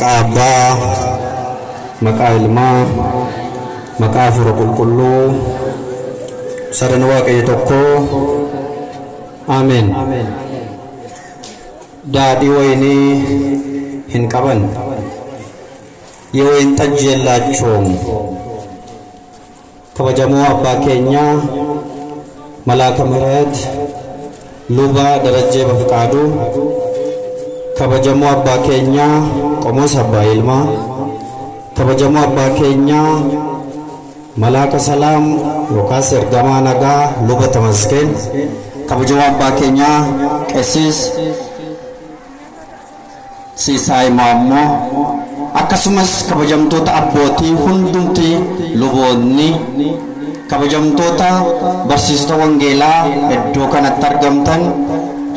Maqaa Abbaa, maqaa Ilmaa, maqaa Hafuura Qulqulluu, sadan Waaqayyo tokko. Ameen. Daadhii wayinii hin qaban, የወይን ጠጅ የላቸውም። ከበጀሞ አባ ኬኛ መላከ ምሕረት ሉባ ደረጀ በፍቃዱ ከበጀሞ አባ ኬኛ ቆሞስ አባ ይልማ ከበጀሞ አባ ኬኛ መላከ ሰላም ዮካስ እርገማ ነጋ ሉባ ተመስገን ከበጀሞ አባ ኬኛ ቀሲስ ሲሳይ ማሞ akkasumas kabajamtoota abbootii hundumti luboonni kabajamtoota barsiisota wangeelaa iddoo kanatti argamtan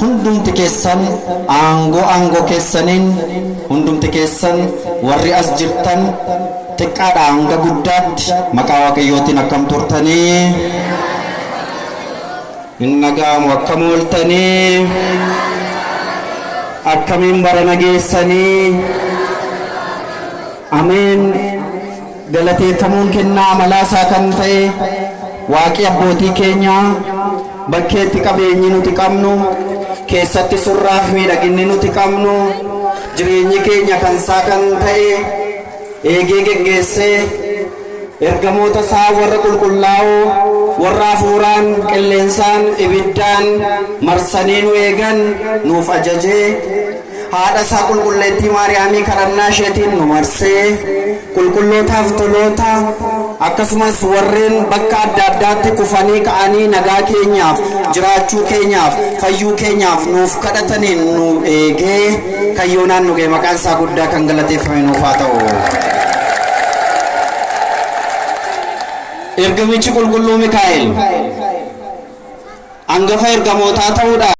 hundumti keessan aangoo keessaniin hundumti keessan warri as jirtan xiqqaadhaa hanga guddaatti maqaa Waaqayyootiin akkam turtanii hin nagaamu akkam ooltanii akkamiin bara nageessanii. Ameen. Galateeffamuun kennaa malaasaa kan ta'e Waaqi abbootii keenya bakkeetti qabeenyi nuti qabnu keessatti surraaf miidhaginni nuti qabnu jireenyi keenya kan isaa kan ta'e eegee geggeessee ergamoota isaa warra qulqullaa'oo warra hafuuraan qilleensaan ibiddaan marsanii nu eegan nuuf ajajee haadha isaa qulqulleettii Maariyaamii kadhannaa isheetiin nu marsee qulqullootaaf toloota akkasumas warreen bakka adda addaatti kufanii ka'anii nagaa keenyaaf jiraachuu keenyaaf fayyuu keenyaaf nuuf kadhataniin nu eegee kayyoonaan nu ga'e maqaan isaa guddaa kan galateeffame nuuf haa ta'u. Ergamichi qulqulluu Mikaa'el hangafa ergamootaa ta'uudhaan